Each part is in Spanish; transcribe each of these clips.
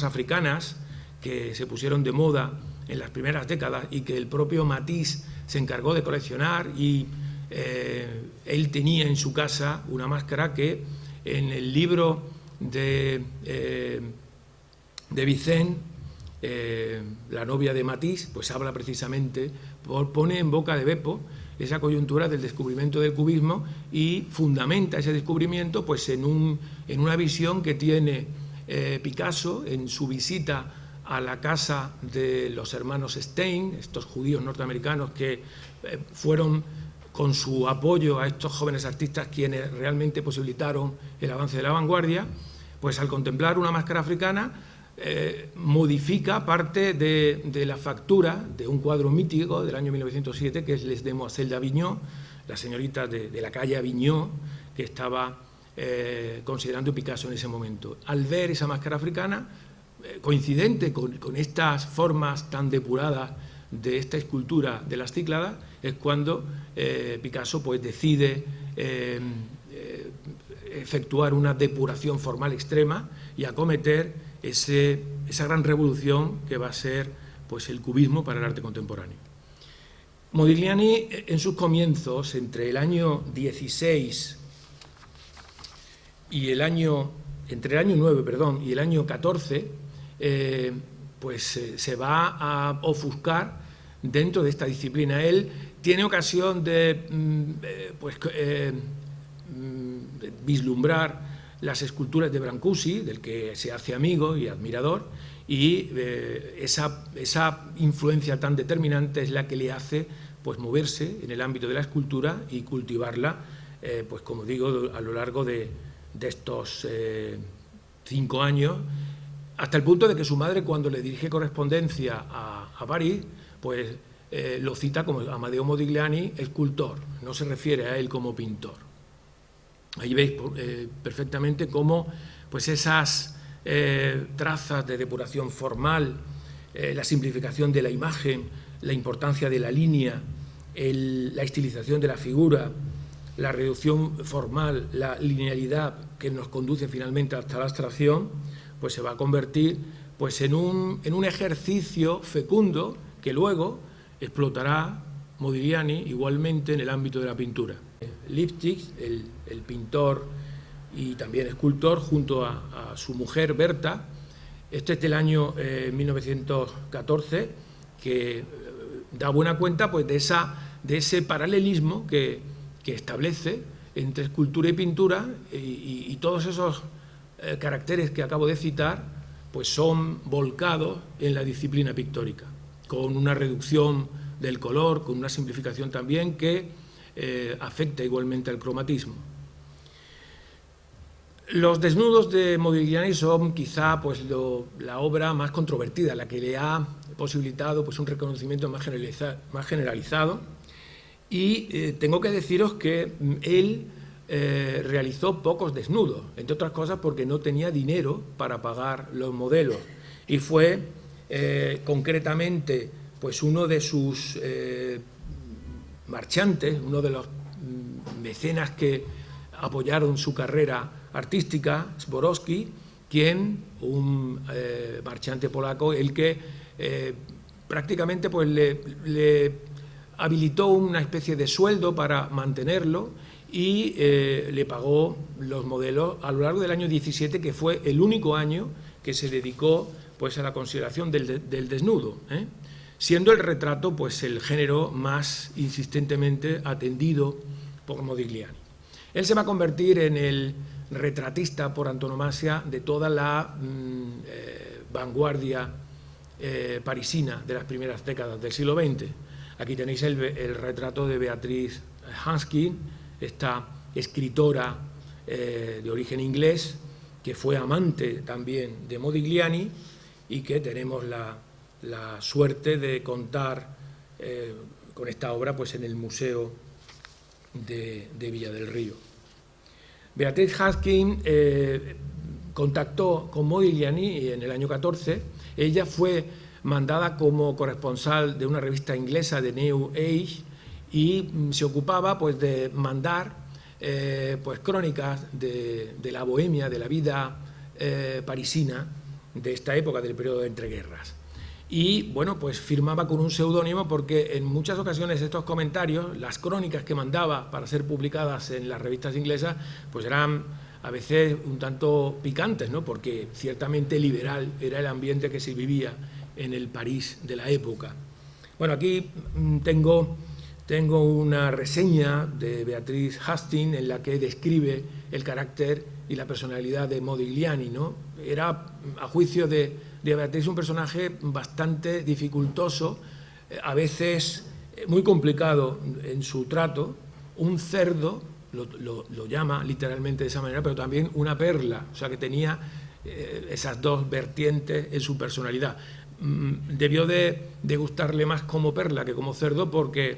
africanas que se pusieron de moda en las primeras décadas y que el propio Matisse se encargó de coleccionar, y él tenía en su casa una máscara que en el libro de Vicent, la novia de Matisse, pues habla precisamente, pone en boca de Beppo esa coyuntura del descubrimiento del cubismo y fundamenta ese descubrimiento pues en una visión que tiene Picasso en su visita a la casa de los hermanos Stein, estos judíos norteamericanos que fueron con su apoyo a estos jóvenes artistas quienes realmente posibilitaron el avance de la vanguardia. Pues al contemplar una máscara africana modifica parte de la factura de un cuadro mítico del año 1907 que es Les Demoiselles d'Avignon, la señorita de la calle Avignon, que estaba considerando Picasso en ese momento. Al ver esa máscara africana, coincidente con estas formas tan depuradas de esta escultura de las Cícladas, es cuando Picasso pues decide efectuar una depuración formal extrema y acometer esa gran revolución que va a ser pues el cubismo para el arte contemporáneo. Modigliani, en sus comienzos, entre el año 16 y entre el año 9, y el año 14, pues se va a ofuscar dentro de esta disciplina. Él tiene ocasión de vislumbrar las esculturas de Brancusi, del que se hace amigo y admirador, y esa influencia tan determinante es la que le hace pues moverse en el ámbito de la escultura y cultivarla, pues como digo, a lo largo de estos 5 años, hasta el punto de que su madre, cuando le dirige correspondencia a París, pues lo cita como Amadeo Modigliani, escultor, no se refiere a él como pintor. Ahí veis perfectamente cómo pues esas trazas de depuración formal, la simplificación de la imagen, la importancia de la línea, la estilización de la figura, la reducción formal, la linealidad que nos conduce finalmente hasta la abstracción, pues se va a convertir pues en un ejercicio fecundo que luego explotará Modigliani igualmente en el ámbito de la pintura. Lipchitz, el pintor y también escultor, junto a su mujer Berta, este es del año 1914, que da buena cuenta pues de ese paralelismo que establece entre escultura y pintura, y todos esos caracteres que acabo de citar pues son volcados en la disciplina pictórica, con una reducción del color, con una simplificación también que afecta igualmente al cromatismo. Los desnudos de Modigliani son quizá pues, la obra más controvertida, la que le ha posibilitado pues, un reconocimiento más generalizado, y tengo que deciros que él realizó pocos desnudos, entre otras cosas porque no tenía dinero para pagar los modelos, y fue concretamente pues, uno de sus marchantes, uno de los mecenas que apoyaron su carrera artística, Sborowski, un marchante polaco, el que prácticamente pues, le habilitó una especie de sueldo para mantenerlo y le pagó los modelos a lo largo del año 17, que fue el único año que se dedicó pues, a la consideración del desnudo, siendo el retrato pues, el género más insistentemente atendido por Modigliani. Él se va a convertir en el retratista por antonomasia de toda la vanguardia parisina de las primeras décadas del siglo XX. Aquí tenéis el retrato de Beatrice Hansky, esta escritora de origen inglés, que fue amante también de Modigliani y que tenemos la suerte de contar con esta obra pues, en el Museo de Villa del Río. Beatrice Hansky contactó con Modigliani en el año 14. Ella fue mandada como corresponsal de una revista inglesa de New Age y se ocupaba pues, de mandar pues, crónicas de la bohemia, de la vida parisina de esta época, del periodo de entreguerras. Y, bueno, pues firmaba con un seudónimo porque en muchas ocasiones estos comentarios, las crónicas que mandaba para ser publicadas en las revistas inglesas, pues eran a veces un tanto picantes, ¿no? Porque ciertamente liberal era el ambiente que se vivía en el París de la época. Bueno, aquí tengo una reseña de Beatrice Hastings en la que describe el carácter y la personalidad de Modigliani, ¿no? Era, a juicio de Beatrice, un personaje bastante dificultoso, a veces muy complicado en su trato, un cerdo, lo llama literalmente de esa manera, pero también una perla, o sea que tenía esas dos vertientes en su personalidad. Debió de gustarle más como perla que como cerdo porque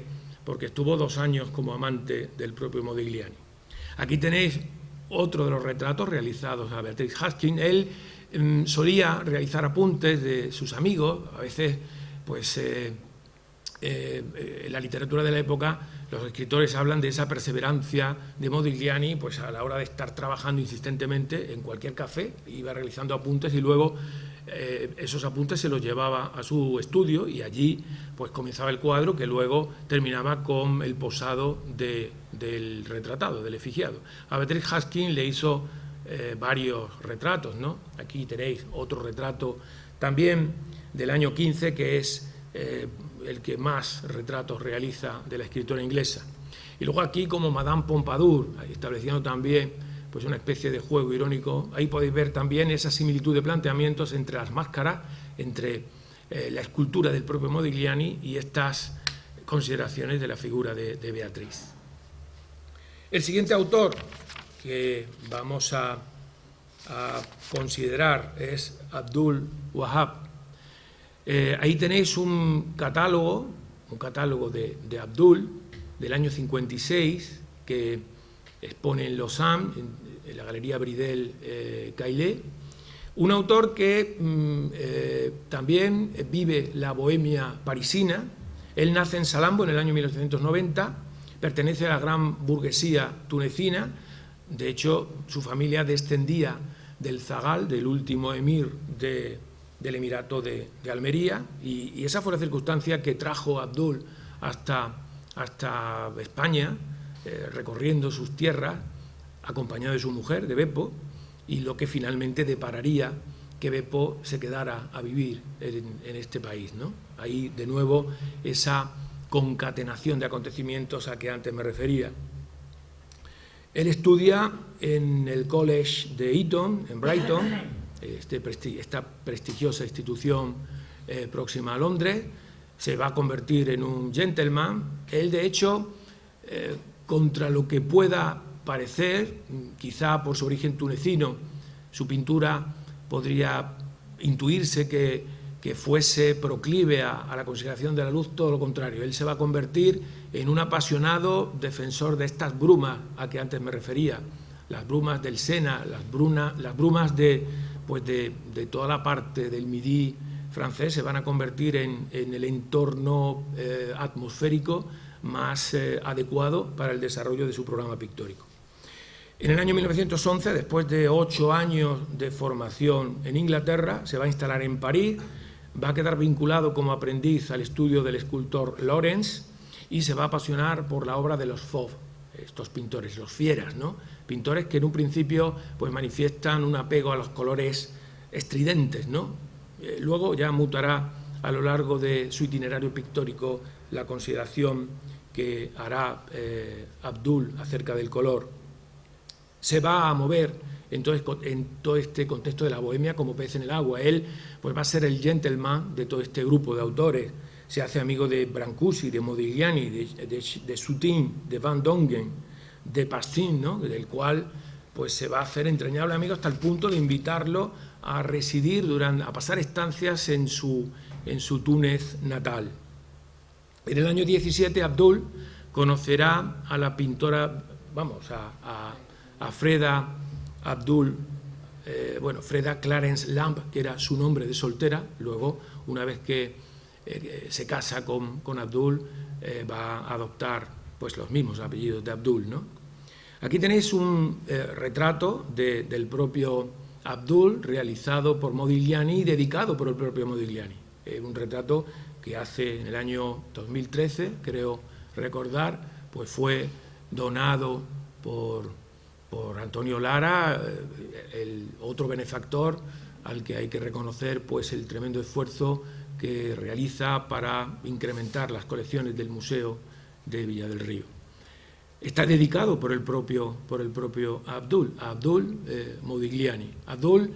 estuvo 2 años como amante del propio Modigliani. Aquí tenéis otro de los retratos realizados a Beatrice Hastings. Él solía realizar apuntes de sus amigos, a veces pues en la literatura de la época los escritores hablan de esa perseverancia de Modigliani, pues a la hora de estar trabajando insistentemente en cualquier café, iba realizando apuntes y luego esos apuntes se los llevaba a su estudio y allí pues comenzaba el cuadro que luego terminaba con el posado del retratado, del efigiado. A Beatrice Hastings le hizo varios retratos, ¿no? Aquí tenéis otro retrato también del año 15 que es el que más retratos realiza de la escritora inglesa. Y luego aquí, como Madame Pompadour, estableciendo también pues una especie de juego irónico, ahí podéis ver también esa similitud de planteamientos entre las máscaras, entre la escultura del propio Modigliani y estas consideraciones de la figura de Beatrice. El siguiente autor que vamos a considerar es Abdul Wahab. Ahí tenéis un catálogo de Abdul del año 56 que expone en Lausanne, en la Galería Bridel Caillet, un autor que también vive la bohemia parisina. Él nace en Salambo en el año 1890, pertenece a la gran burguesía tunecina. De hecho, su familia descendía del zagal, del último emir del Emirato de Almería, y esa fue la circunstancia que trajo a Abdul hasta España, recorriendo sus tierras, acompañado de su mujer, de Beppo, y lo que finalmente depararía que Beppo se quedara a vivir en este país, ¿no? Ahí, de nuevo, esa concatenación de acontecimientos a que antes me refería. Él estudia en el College de Eton, en Brighton, esta prestigiosa institución próxima a Londres. Se va a convertir en un gentleman. Él, de hecho, contra lo que pueda parecer, quizá por su origen tunecino, su pintura podría intuirse que fuese proclive a la consideración de la luz, todo lo contrario. Él se va a convertir en un apasionado defensor de estas brumas a que antes me refería, las brumas del Sena, las brumas de toda la parte del Midi francés. Se van a convertir en el entorno atmosférico más adecuado para el desarrollo de su programa pictórico. En el año 1911, después de 8 años de formación en Inglaterra, se va a instalar en París, va a quedar vinculado como aprendiz al estudio del escultor Lawrence y se va a apasionar por la obra de los Fauves, estos pintores, los fieras, ¿no? Pintores que en un principio pues manifiestan un apego a los colores estridentes, ¿no? Luego ya mutará a lo largo de su itinerario pictórico la consideración que hará Abdul acerca del color. Se va a mover en todo este contexto de la bohemia como pez en el agua. Él pues va a ser el gentleman de todo este grupo de autores. Se hace amigo de Brancusi, de Modigliani, de Soutine, de Van Dongen, de Pastin, ¿no? Del cual pues se va a hacer entrañable amigo hasta el punto de invitarlo a residir, a pasar estancias en su Túnez natal. En el año 17 Abdul conocerá a la pintora, a Freda Abdul, Freda Clarence Lamb, que era su nombre de soltera. Luego, una vez que se casa con Abdul, va a adoptar pues los mismos apellidos de Abdul, ¿no? Aquí tenéis un retrato del propio Abdul, realizado por Modigliani y dedicado por el propio Modigliani. Un retrato que hace en el año 2013, creo recordar, pues fue donado por Antonio Lara, el otro benefactor al que hay que reconocer pues el tremendo esfuerzo que realiza para incrementar las colecciones del Museo de Villa del Río. Está dedicado por el propio Abdul Modigliani. Abdul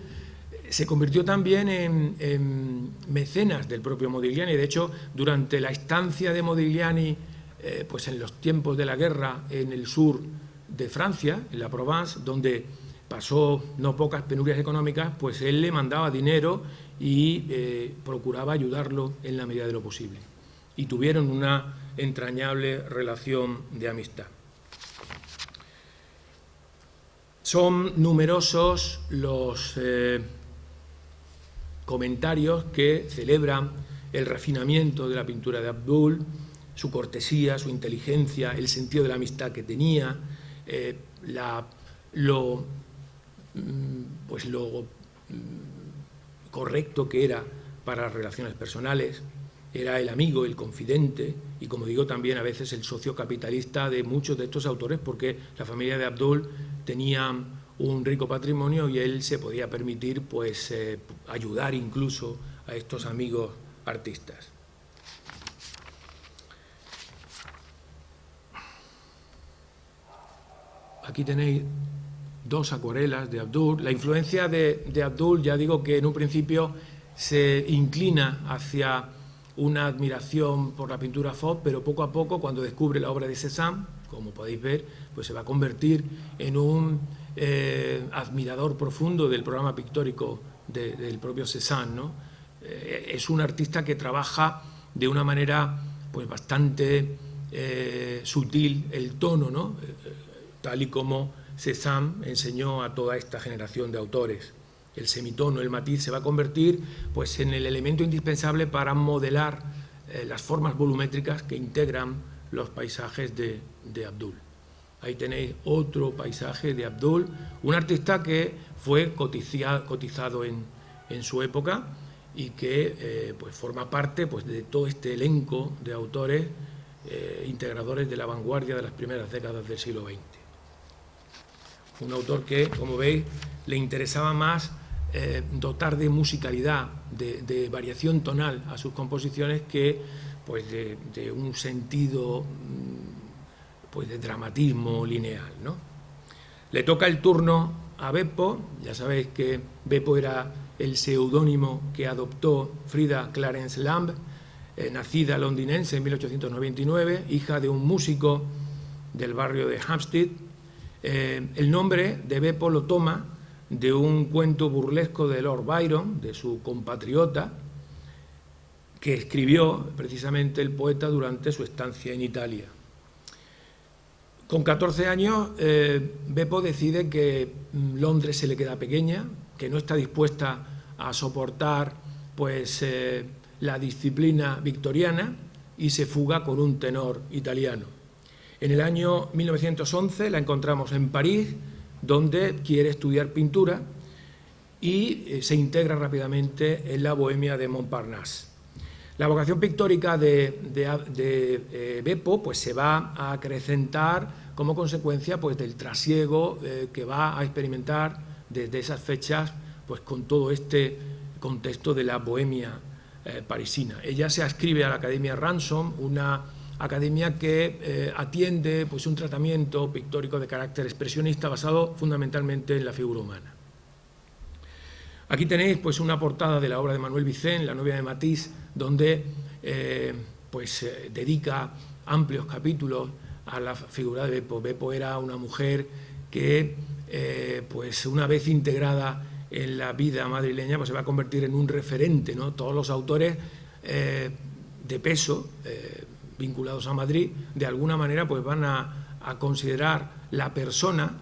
se convirtió también en mecenas del propio Modigliani. De hecho, durante la estancia de Modigliani, pues en los tiempos de la guerra en el sur de Francia, en la Provence, donde pasó no pocas penurias económicas, pues él le mandaba dinero y procuraba ayudarlo en la medida de lo posible. Y tuvieron una entrañable relación de amistad. Son numerosos los comentarios que celebran el refinamiento de la pintura de Abdul, su cortesía, su inteligencia, el sentido de la amistad que tenía, lo correcto que era para las relaciones personales. Era el amigo, el confidente y, como digo, también a veces el socio capitalista de muchos de estos autores, porque la familia de Abdul tenía un rico patrimonio y él se podía permitir pues, ayudar incluso a estos amigos artistas. Aquí tenéis dos acuarelas de Abdul. La influencia de Abdul, ya digo que en un principio se inclina hacia una admiración por la pintura Fauve, pero poco a poco, cuando descubre la obra de Cézanne, como podéis ver, pues se va a convertir en un admirador profundo del programa pictórico del propio Cézanne, ¿no? Es un artista que trabaja de una manera pues bastante sutil el tono, ¿no? Tal y como Cézanne enseñó a toda esta generación de autores. El semitono, el matiz, se va a convertir pues, en el elemento indispensable para modelar las formas volumétricas que integran los paisajes de Abdul. Ahí tenéis otro paisaje de Abdul, un artista que fue cotizado en su época y que pues, forma parte pues, de todo este elenco de autores integradores de la vanguardia de las primeras décadas del siglo XX. Un autor que, como veis, le interesaba más dotar de musicalidad, de variación tonal a sus composiciones que pues, de un sentido pues, de dramatismo lineal, ¿no? Le toca el turno a Beppo. Ya sabéis que Beppo era el seudónimo que adoptó Frida Clarence Lamb, nacida londinense en 1899, hija de un músico del barrio de Hampstead. El nombre de Beppo lo toma de un cuento burlesco de Lord Byron, de su compatriota, que escribió precisamente el poeta durante su estancia en Italia. Con 14 años, Beppo decide que Londres se le queda pequeña, que no está dispuesta a soportar pues, la disciplina victoriana y se fuga con un tenor italiano. En el año 1911 la encontramos en París, donde quiere estudiar pintura y se integra rápidamente en la bohemia de Montparnasse. La vocación pictórica de Beppo pues, se va a acrecentar como consecuencia pues, del trasiego que va a experimentar desde esas fechas pues, con todo este contexto de la bohemia parisina. Ella se adscribe a la Academia Ransom, una academia que atiende pues, un tratamiento pictórico de carácter expresionista basado fundamentalmente en la figura humana. Aquí tenéis pues, una portada de la obra de Manuel Vicent, La novia de Matisse, donde dedica amplios capítulos a la figura de Beppo. Beppo era una mujer que, pues, una vez integrada en la vida madrileña, pues, se va a convertir en un referente, ¿no? Todos los autores de peso vinculados a Madrid, de alguna manera pues van a considerar la persona,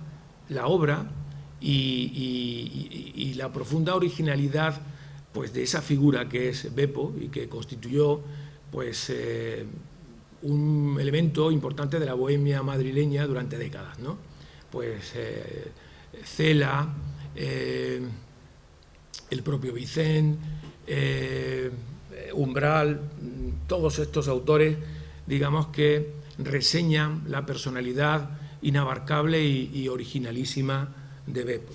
la obra y la profunda originalidad pues, de esa figura que es Beppo y que constituyó pues, un elemento importante de la bohemia madrileña durante décadas, ¿no? Pues Cela, el propio Vicent, Umbral, todos estos autores, digamos, que reseñan la personalidad inabarcable y originalísima de Beppo.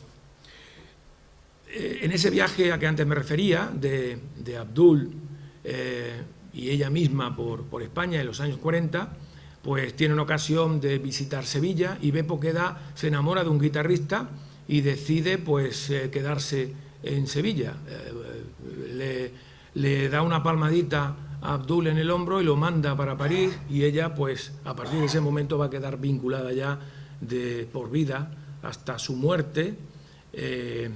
En ese viaje a que antes me refería, de Abdul y ella misma por España en los años 40, pues tienen ocasión de visitar Sevilla y Beppo se enamora de un guitarrista y decide pues quedarse en Sevilla. Le da una palmadita a Abdul en el hombro y lo manda para París, y ella pues a partir de ese momento va a quedar vinculada ya por vida hasta su muerte en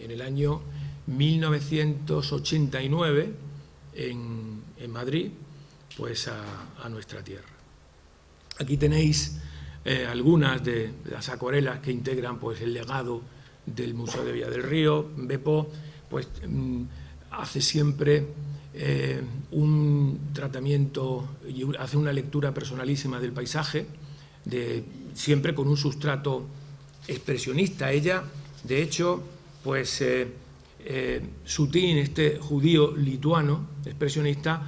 el año 1989 en Madrid, pues a nuestra tierra. Aquí tenéis algunas de las acuarelas que integran pues el legado del Museo de Villa del Río. Beppo pues hace siempre un tratamiento y hace una lectura personalísima del paisaje, siempre con un sustrato expresionista. Ella, de hecho, pues Soutine, este judío lituano expresionista,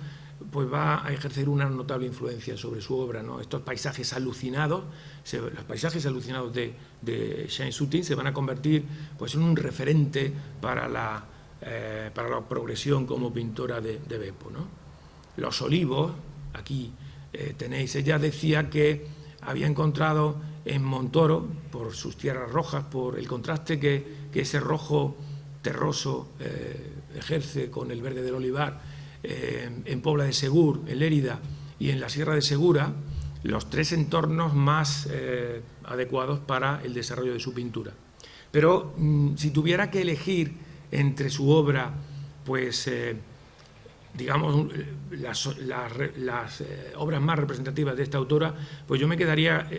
pues va a ejercer una notable influencia sobre su obra, ¿no? Estos paisajes alucinados, los paisajes alucinados de Jean Soutine se van a convertir pues en un referente para la progresión como pintora de Beppo, ¿no? Los olivos, aquí tenéis, ella decía que había encontrado en Montoro, por sus tierras rojas, por el contraste que ese rojo terroso ejerce con el verde del olivar, en Pobla de Segur, en Lérida y en la Sierra de Segura, los tres entornos más adecuados para el desarrollo de su pintura. Pero si tuviera que elegir entre su obra, pues digamos, las obras más representativas de esta autora, pues yo me quedaría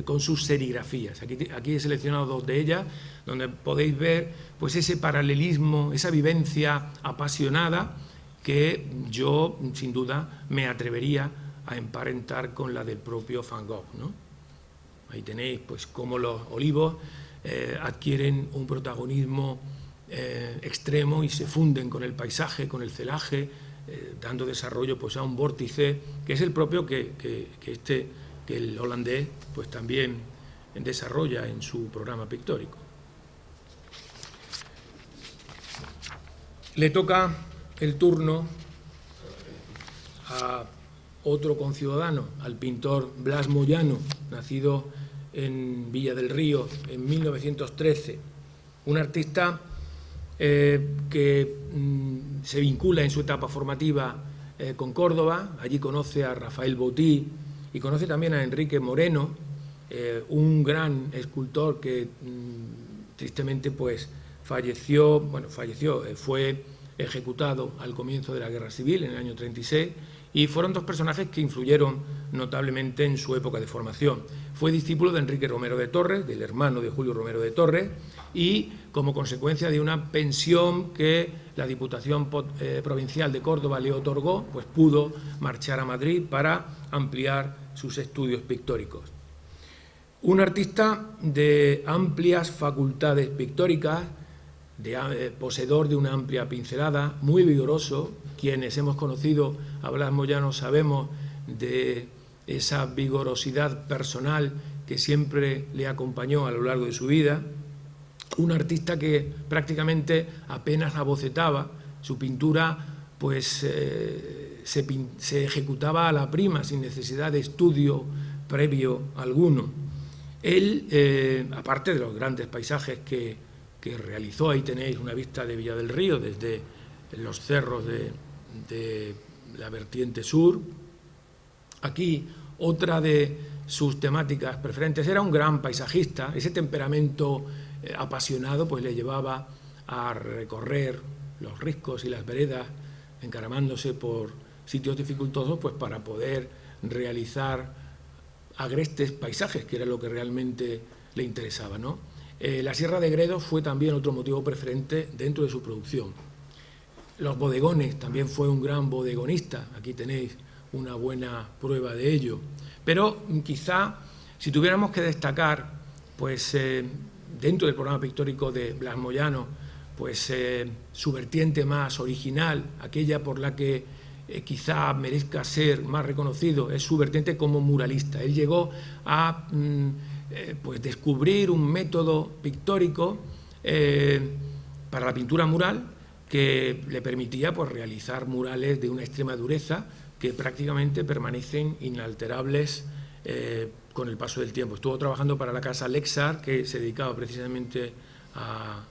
con sus serigrafías. Aquí he seleccionado dos de ellas, donde podéis ver pues ese paralelismo, esa vivencia apasionada que yo, sin duda, me atrevería a emparentar con la del propio Van Gogh, ¿no? Ahí tenéis pues cómo los olivos adquieren un protagonismo extremo y se funden con el paisaje, con el celaje, dando desarrollo pues a un vórtice que es el propio que el holandés pues también desarrolla en su programa pictórico. Le toca el turno a otro conciudadano, al pintor Blas Moyano, nacido en Villa del Río en 1913, un artista que se vincula en su etapa formativa con Córdoba. Allí conoce a Rafael Botí y conoce también a Enrique Moreno, un gran escultor que tristemente pues fue ejecutado al comienzo de la Guerra Civil en el año 36, y fueron dos personajes que influyeron notablemente en su época de formación. Fue discípulo de Enrique Romero de Torres, del hermano de Julio Romero de Torres, y como consecuencia de una pensión que la Diputación Provincial de Córdoba le otorgó, pues pudo marchar a Madrid para ampliar sus estudios pictóricos. Un artista de amplias facultades pictóricas, poseedor de una amplia pincelada, muy vigoroso. Quienes hemos conocido a Blas Moyano sabemos de esa vigorosidad personal que siempre le acompañó a lo largo de su vida. Un artista que prácticamente apenas abocetaba, su pintura pues se ejecutaba a la prima, sin necesidad de estudio previo alguno. Él, aparte de los grandes paisajes que realizó, ahí tenéis una vista de Villa del Río desde los cerros de la vertiente sur. Aquí otra de sus temáticas preferentes era un gran paisajista. Ese temperamento apasionado pues le llevaba a recorrer los riscos y las veredas, encaramándose por sitios dificultosos pues para poder realizar agrestes paisajes, que era lo que realmente le interesaba, ¿no? La Sierra de Gredos fue también otro motivo preferente dentro de su producción. Los bodegones, también fue un gran bodegonista, aquí tenéis una buena prueba de ello. Pero quizá, si tuviéramos que destacar pues dentro del programa pictórico de Blas Moyano, pues su vertiente más original, aquella por la que quizá merezca ser más reconocido, es su vertiente como muralista. Él llegó a pues descubrir un método pictórico para la pintura mural que le permitía pues realizar murales de una extrema dureza que prácticamente permanecen inalterables con el paso del tiempo. Estuvo trabajando para la casa Lexar, que se dedicaba precisamente a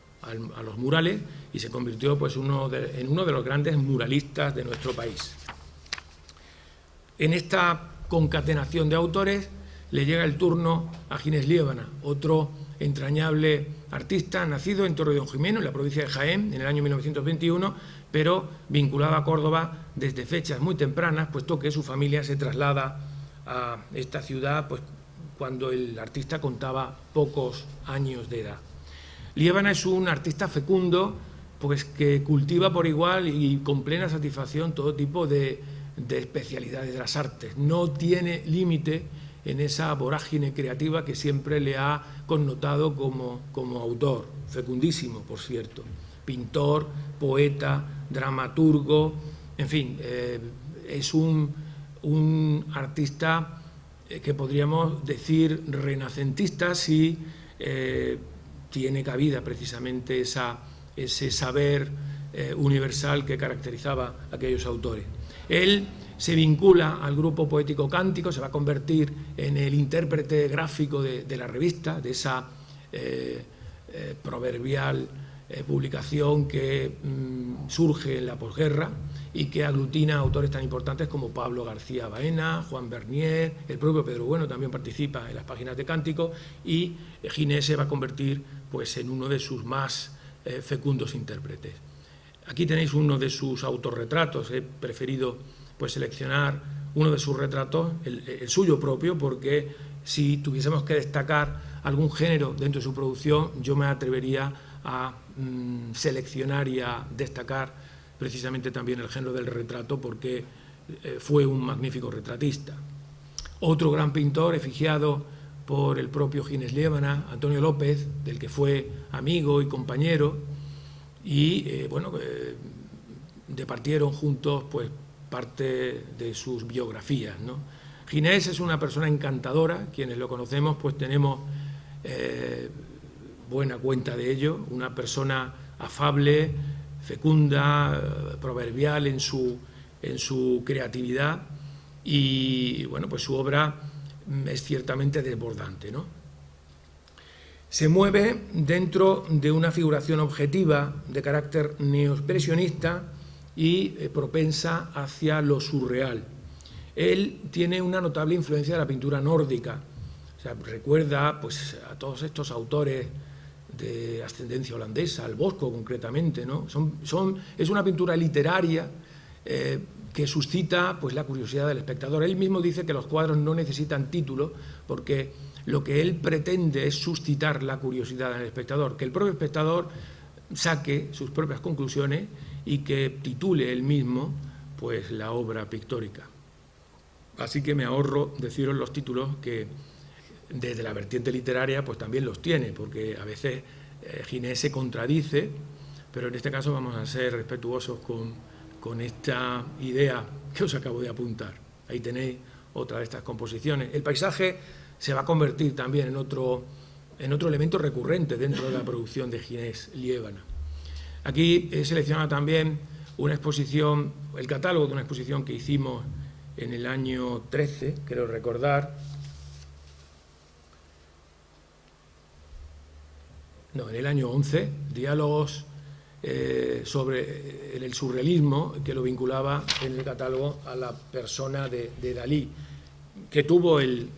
los murales, y se convirtió pues en uno de los grandes muralistas de nuestro país. En esta concatenación de autores le llega el turno a Ginés Liébana, otro entrañable artista nacido en Torredonjimeno, en la provincia de Jaén, en el año 1921, pero vinculado a Córdoba desde fechas muy tempranas, puesto que su familia se traslada a esta ciudad pues, cuando el artista contaba pocos años de edad. Liébana es un artista fecundo, pues que cultiva por igual y con plena satisfacción todo tipo de especialidades de las artes. No tiene límite en esa vorágine creativa que siempre le ha connotado como autor, fecundísimo, por cierto, pintor, poeta, dramaturgo, en fin, es un artista que podríamos decir renacentista si tiene cabida precisamente ese saber universal que caracterizaba a aquellos autores. Él se vincula al grupo poético cántico, se va a convertir en el intérprete gráfico de la revista, de esa proverbial publicación que surge en la posguerra y que aglutina autores tan importantes como Pablo García Baena, Juan Bernier, el propio Pedro Bueno también participa en las páginas de cántico, y Ginés se va a convertir pues, en uno de sus más fecundos intérpretes. Aquí tenéis uno de sus autorretratos. He preferido pues, seleccionar uno de sus retratos, el suyo propio, porque si tuviésemos que destacar algún género dentro de su producción, yo me atrevería a seleccionar y a destacar precisamente también el género del retrato, porque fue un magnífico retratista. Otro gran pintor, efigiado por el propio Ginés Liébana, Antonio López, del que fue amigo y compañero, y bueno, departieron juntos pues, parte de sus biografías, ¿no? Ginés es una persona encantadora, quienes lo conocemos pues tenemos buena cuenta de ello, una persona afable, fecunda, proverbial en su creatividad, y bueno, pues su obra es ciertamente desbordante, ¿no? Se mueve dentro de una figuración objetiva de carácter neoexpresionista y propensa hacia lo surreal. Él tiene una notable influencia de la pintura nórdica. O sea, recuerda pues, a todos estos autores de ascendencia holandesa, al Bosco concretamente, ¿no? Es una pintura literaria que suscita pues, la curiosidad del espectador. Él mismo dice que los cuadros no necesitan título porque lo que él pretende es suscitar la curiosidad del espectador, que el propio espectador saque sus propias conclusiones y que titule él mismo pues, la obra pictórica. Así que me ahorro deciros los títulos que desde la vertiente literaria pues también los tiene, porque a veces Ginés se contradice, pero en este caso vamos a ser respetuosos con esta idea que os acabo de apuntar. Ahí tenéis otra de estas composiciones. El paisaje se va a convertir también en otro elemento recurrente dentro de la producción de Ginés Liébana. Aquí he seleccionado también una exposición, el catálogo de una exposición que hicimos en el año 13, creo recordar. No, en el año 11, diálogos sobre el surrealismo, que lo vinculaba en el catálogo a la persona de Dalí, que tuvo el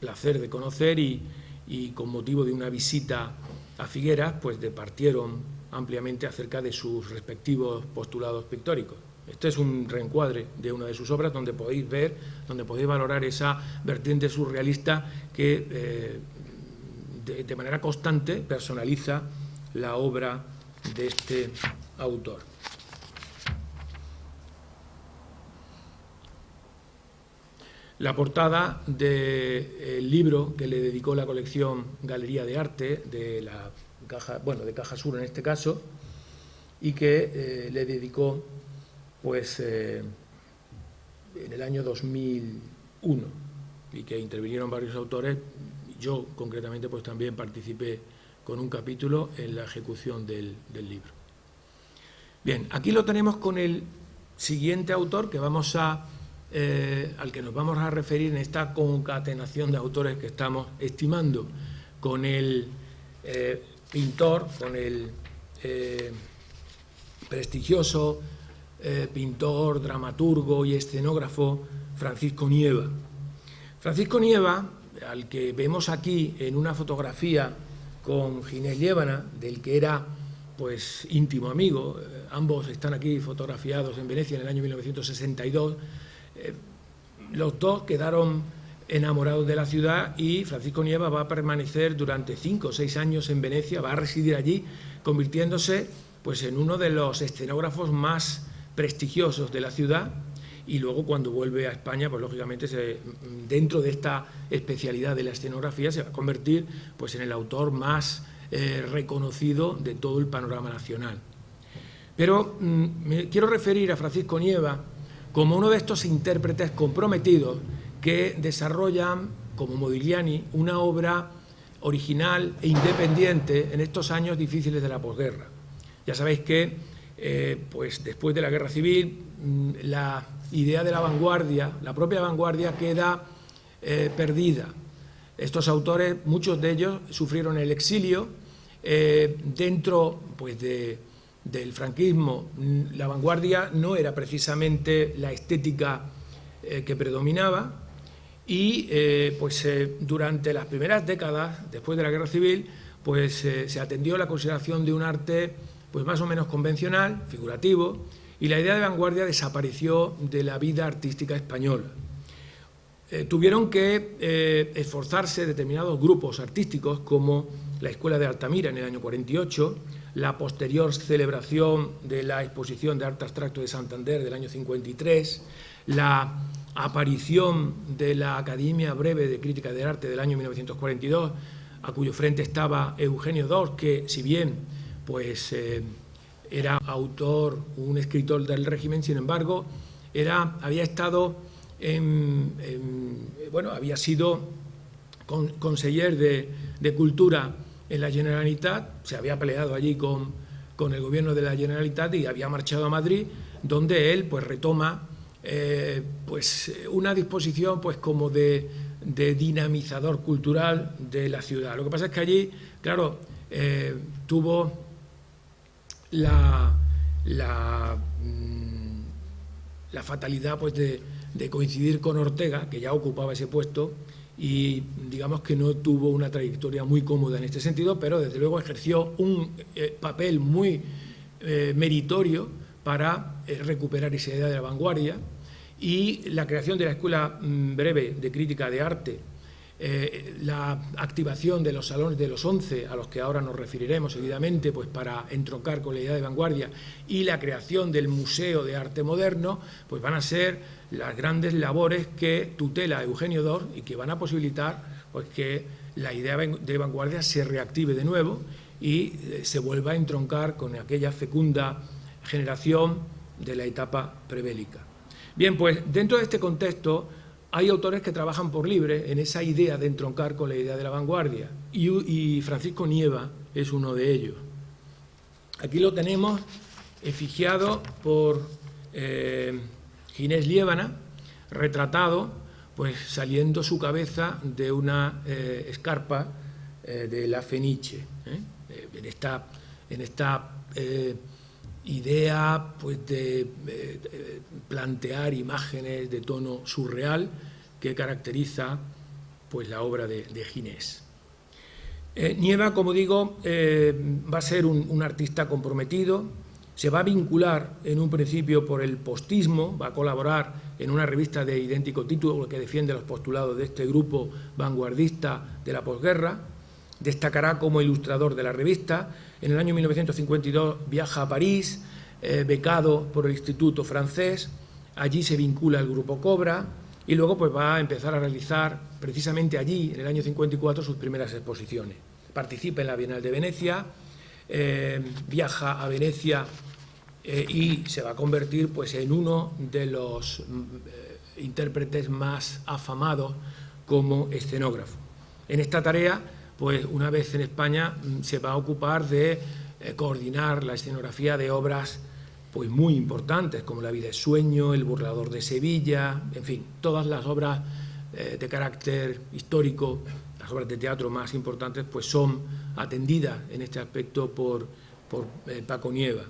placer de conocer y con motivo de una visita a Figueras, pues departieron ampliamente acerca de sus respectivos postulados pictóricos. Este es un reencuadre de una de sus obras donde podéis ver, donde podéis valorar esa vertiente surrealista que de manera constante personaliza la obra de este autor. la portada del libro que le dedicó la colección Galería de Arte de la Caja, bueno, de Caja Sur en este caso, y que le dedicó pues en el año 2001, y que intervinieron varios autores. Yo concretamente pues también participé con un capítulo en la ejecución del libro. Bien, aquí lo tenemos con el siguiente autor que vamos a al que nos vamos a referir en esta concatenación de autores que estamos estimando, con el pintor, con el prestigioso pintor, dramaturgo y escenógrafo Francisco Nieva. Francisco Nieva, al que vemos aquí en una fotografía con Ginés Liébana, del que era pues íntimo amigo, ambos están aquí fotografiados en Venecia en el año 1962, los dos quedaron enamorados de la ciudad y Francisco Nieva va a permanecer durante 5 o 6 años en Venecia, va a residir allí, convirtiéndose pues en uno de los escenógrafos más prestigiosos de la ciudad, y luego cuando vuelve a España, pues lógicamente dentro de esta especialidad de la escenografía se va a convertir pues en el autor más reconocido de todo el panorama nacional. Pero me quiero referir a Francisco Nieva como uno de estos intérpretes comprometidos que desarrollan, como Modigliani, una obra original e independiente en estos años difíciles de la posguerra. Ya sabéis que pues después de la Guerra Civil, la idea de la vanguardia, la propia vanguardia, queda perdida. Estos autores, muchos de ellos, sufrieron el exilio. Dentro pues del franquismo, la vanguardia no era precisamente la estética que predominaba, y durante las primeras décadas, después de la Guerra Civil, pues se atendió la consideración de un arte pues más o menos convencional, figurativo, y la idea de vanguardia desapareció de la vida artística española. Tuvieron que esforzarse determinados grupos artísticos, como la Escuela de Altamira en el año 48, la posterior celebración de la Exposición de Arte Abstracto de Santander del año 53, la aparición de la Academia Breve de Crítica de Arte del año 1942, a cuyo frente estaba Eugenio d'Ors, que si bien pues era autor, un escritor del régimen, sin embargo había estado había sido conseller de Cultura en la Generalitat, se había peleado allí con el gobierno de la Generalitat y había marchado a Madrid, donde él pues retoma una disposición pues como de dinamizador cultural de la ciudad. Lo que pasa es que allí, claro, tuvo la fatalidad pues de coincidir con Ortega, que ya ocupaba ese puesto, y digamos que no tuvo una trayectoria muy cómoda en este sentido, pero desde luego ejerció un papel muy meritorio para recuperar esa idea de la vanguardia, y la creación de la Escuela Breve de Crítica de Arte, la activación de los salones de los 11, a los que ahora nos referiremos seguidamente, pues para entroncar con la idea de vanguardia, y la creación del Museo de Arte Moderno, pues van a ser las grandes labores que tutela Eugenio d'Ors y que van a posibilitar pues que la idea de vanguardia se reactive de nuevo y se vuelva a entroncar con aquella fecunda generación de la etapa prebélica. Bien, pues dentro de este contexto hay autores que trabajan por libre en esa idea de entroncar con la idea de la vanguardia, y Francisco Nieva es uno de ellos. Aquí lo tenemos efigiado por Ginés Liébana, retratado pues saliendo su cabeza de una escarpa de la Fenice, en esta idea pues de plantear imágenes de tono surreal que caracteriza pues la obra de Ginés. Nieva, como digo, va a ser un artista comprometido, se va a vincular en un principio por el postismo, va a colaborar en una revista de idéntico título que defiende los postulados de este grupo vanguardista de la posguerra. Destacará como ilustrador de la revista. En el año 1952 viaja a París, becado por el Instituto francés. Allí se vincula al Grupo Cobra, y luego pues va a empezar a realizar precisamente allí, en el año 54, sus primeras exposiciones. Participa en la Bienal de Venecia, viaja a Venecia y se va a convertir pues en uno de los intérpretes más afamados como escenógrafo. En esta tarea, pues una vez en España, se va a ocupar de coordinar la escenografía de obras pues muy importantes, como La vida es sueño, El burlador de Sevilla, en fin, todas las obras de carácter histórico, las obras de teatro más importantes, pues son atendidas en este aspecto por Paco Nieva,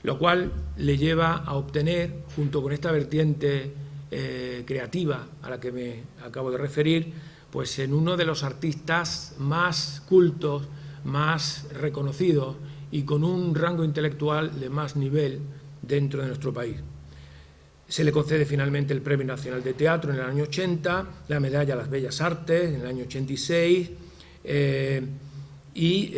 lo cual le lleva a obtener, junto con esta vertiente creativa a la que me acabo de referir, pues en uno de los artistas más cultos, más reconocidos y con un rango intelectual de más nivel dentro de nuestro país. Se le concede finalmente el Premio Nacional de Teatro en el año 80, la Medalla a las Bellas Artes en el año 86 y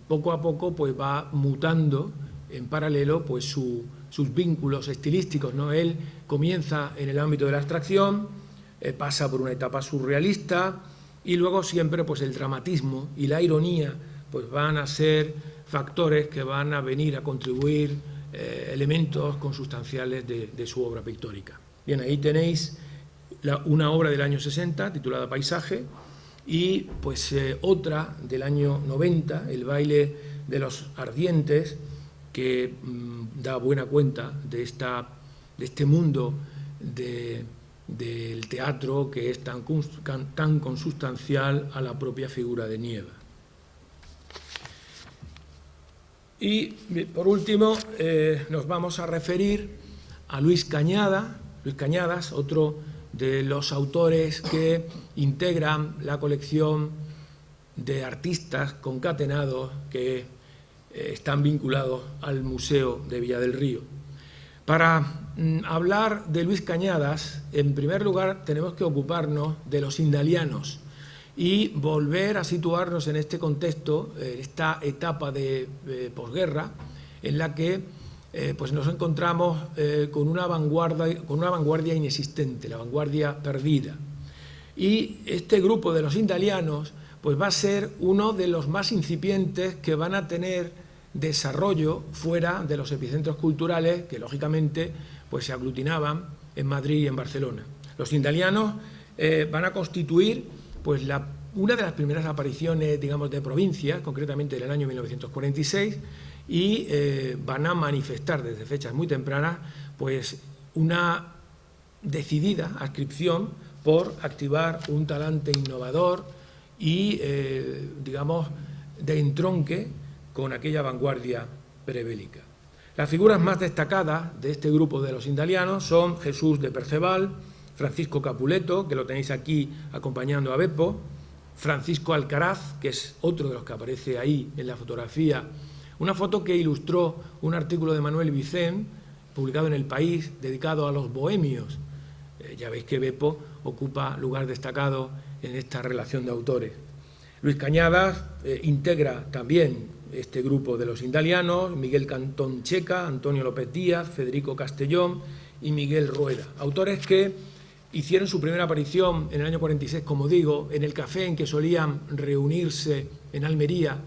poco a poco pues va mutando en paralelo pues sus vínculos estilísticos, ¿no? Él comienza en el ámbito de la abstracción, pasa por una etapa surrealista y luego siempre pues el dramatismo y la ironía pues van a ser factores que van a venir a contribuir elementos consustanciales de su obra pictórica. Bien, ahí tenéis una obra del año 60 titulada Paisaje y pues otra del año 90, El baile de los ardientes, que da buena cuenta de este mundo del teatro que es tan consustancial a la propia figura de Nieva. Y por último nos vamos a referir a Luis Cañadas, otro de los autores que integran la colección de artistas concatenados que están vinculados al Museo de Villa del Río. Para hablar de Luis Cañadas, en primer lugar tenemos que ocuparnos de los indalianos y volver a situarnos en este contexto, en esta etapa de posguerra, en la que pues nos encontramos con una vanguardia inexistente, la vanguardia perdida. Y este grupo de los indalianos pues va a ser uno de los más incipientes que van a tener desarrollo fuera de los epicentros culturales que lógicamente pues se aglutinaban en Madrid y en Barcelona. Los indalianos van a constituir pues una de las primeras apariciones, digamos, de provincias, concretamente en el año 1946, y van a manifestar desde fechas muy tempranas pues una decidida adscripción por activar un talante innovador y, digamos, de entronque con aquella vanguardia prebélica. Las figuras más destacadas de este grupo de los indalianos son Jesús de Perceval, Francisco Capuleto, que lo tenéis aquí acompañando a Beppo, Francisco Alcaraz, que es otro de los que aparece ahí en la fotografía, una foto que ilustró un artículo de Manuel Vicent, publicado en El País, dedicado a los bohemios. Ya veis que Beppo ocupa lugar destacado en esta relación de autores. Luis Cañadas integra también este grupo de los indalianos, Miguel Cantón Checa, Antonio López Díaz, Federico Castellón y Miguel Rueda, autores que hicieron su primera aparición en el año 46, como digo, en el café en que solían reunirse en Almería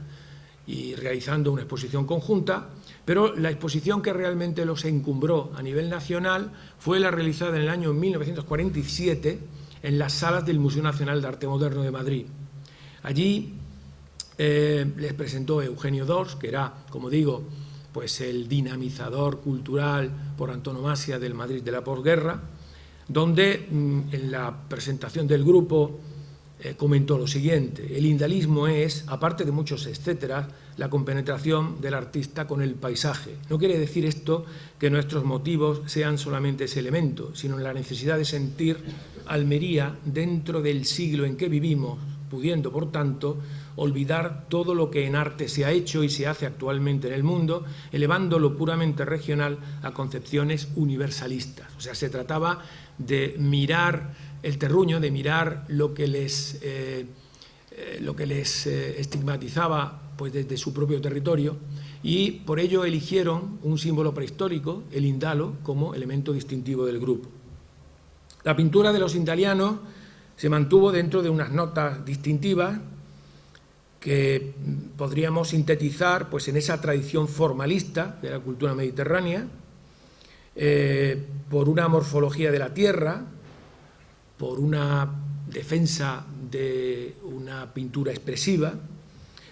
y realizando una exposición conjunta, pero la exposición que realmente los encumbró a nivel nacional fue la realizada en el año 1947 en las salas del Museo Nacional de Arte Moderno de Madrid. Allí les presentó Eugenio Dors, que era, como digo, pues el dinamizador cultural por antonomasia del Madrid de la posguerra, donde en la presentación del grupo comentó lo siguiente: el indalismo es, aparte de muchos etcétera, la compenetración del artista con el paisaje. No quiere decir esto que nuestros motivos sean solamente ese elemento, sino la necesidad de sentir Almería dentro del siglo en que vivimos, pudiendo, por tanto, olvidar todo lo que en arte se ha hecho y se hace actualmente en el mundo, elevando lo puramente regional a concepciones universalistas. O sea, se trataba de mirar el terruño, de mirar lo que les estigmatizaba pues desde su propio territorio, y por ello eligieron un símbolo prehistórico, el indalo, como elemento distintivo del grupo. La pintura de los indalianos se mantuvo dentro de unas notas distintivas que podríamos sintetizar pues, en esa tradición formalista de la cultura mediterránea, por una morfología de la tierra, por una defensa de una pintura expresiva,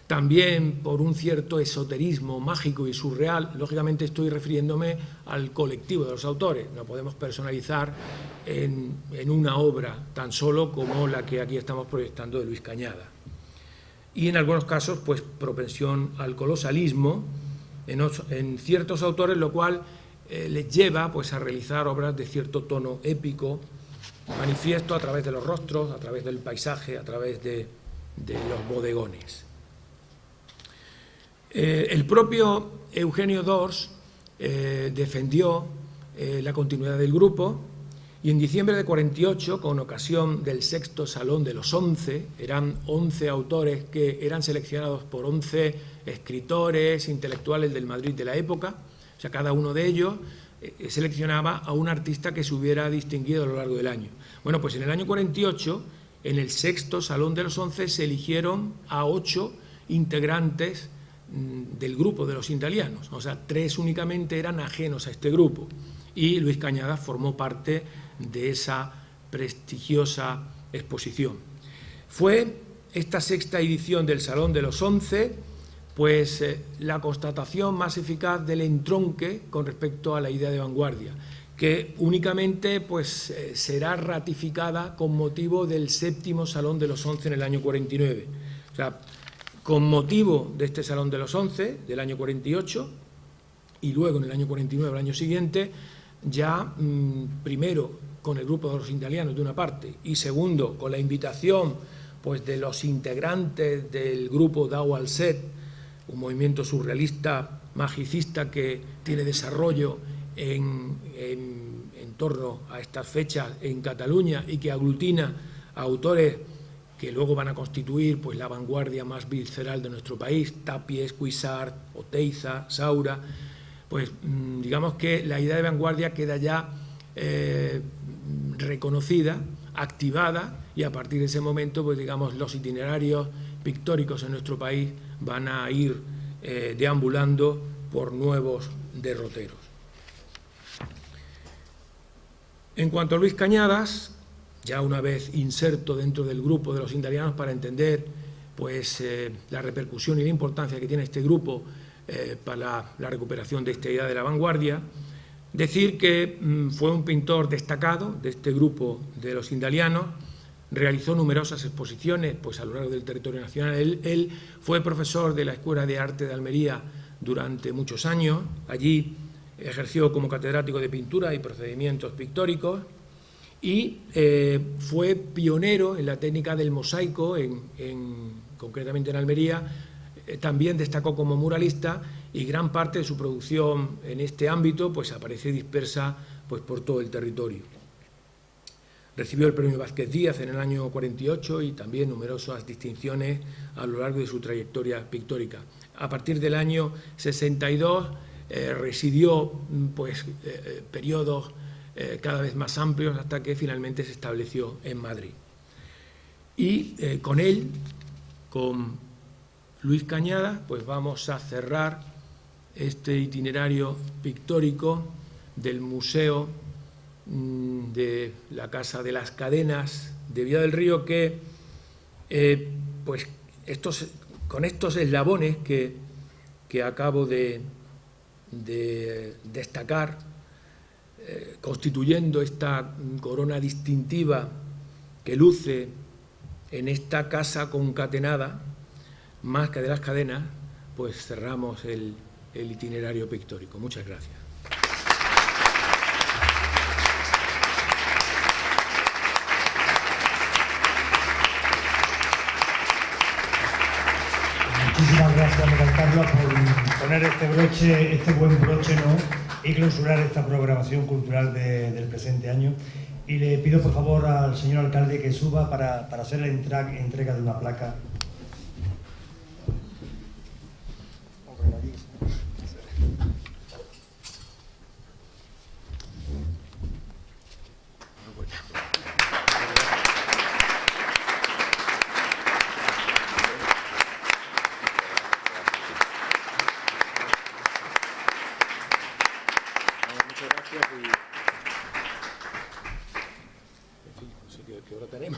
también por un cierto esoterismo mágico y surreal. Lógicamente estoy refiriéndome al colectivo de los autores, no podemos personalizar en una obra tan solo como la que aquí estamos proyectando de Luis Cañada. Y en algunos casos, pues propensión al colosalismo en ciertos autores, lo cual les lleva pues, a realizar obras de cierto tono épico, manifiesto a través de los rostros, a través del paisaje, a través de los bodegones. El propio Eugenio d'Ors defendió la continuidad del grupo y en diciembre de 48, con ocasión del sexto Salón de los 11, eran 11 autores que eran seleccionados por 11 escritores, intelectuales del Madrid de la época, o sea, cada uno de ellos seleccionaba a un artista que se hubiera distinguido a lo largo del año. Bueno, pues en el año 48, en el sexto Salón de los 11, se eligieron a 8 integrantes del grupo de los indalianos, o sea, 3 únicamente eran ajenos a este grupo, y Luis Cañada formó parte de esa prestigiosa exposición. Fue esta sexta edición del Salón de los 11, pues la constatación más eficaz del entronque con respecto a la idea de vanguardia, que únicamente pues, será ratificada con motivo del séptimo Salón de los 11 en el año 49. O sea, con motivo de este Salón de los 11 del año 48 y luego en el año 49, el año siguiente, ya primero con el grupo de los indalianos de una parte y segundo con la invitación pues, de los integrantes del grupo Dau al Set, un movimiento surrealista magicista que tiene desarrollo en torno a estas fechas en Cataluña y que aglutina a autores que luego van a constituir pues, la vanguardia más visceral de nuestro país, Tapies, Cuixart, Oteiza, Saura. Pues digamos que la idea de vanguardia queda ya reconocida, activada, y a partir de ese momento, pues digamos, los itinerarios pictóricos en nuestro país van a ir deambulando por nuevos derroteros. En cuanto a Luis Cañadas, ya una vez inserto dentro del grupo de los indalianos para entender pues, la repercusión y la importancia que tiene este grupo para la recuperación de esta idea de la vanguardia, decir que fue un pintor destacado de este grupo de los indalianos, realizó numerosas exposiciones pues, a lo largo del territorio nacional. Él fue profesor de la Escuela de Arte de Almería durante muchos años, allí ejerció como catedrático de pintura y procedimientos pictóricos, y fue pionero en la técnica del mosaico, concretamente en Almería. También destacó como muralista y gran parte de su producción en este ámbito pues, aparece dispersa pues, por todo el territorio. Recibió el premio Vázquez Díaz en el año 48 y también numerosas distinciones a lo largo de su trayectoria pictórica. A partir del año 62 residió pues, periodos cada vez más amplios hasta que finalmente se estableció en Madrid. Y con él, con Luis Cañada, pues vamos a cerrar este itinerario pictórico del Museo de la Casa de las Cadenas de Villa del Río, que pues con estos eslabones que acabo de destacar, constituyendo esta corona distintiva que luce en esta casa concatenada, más que de las cadenas, pues cerramos el itinerario pictórico. Muchas gracias. Muchísimas gracias, Miguel Carlos, por poner este buen broche, ¿no?, y clausurar esta programación cultural del presente año. Y le pido por favor al señor alcalde que suba para hacer la entrega de una placa. Muchas gracias y... En fin, no sé qué hora tenemos.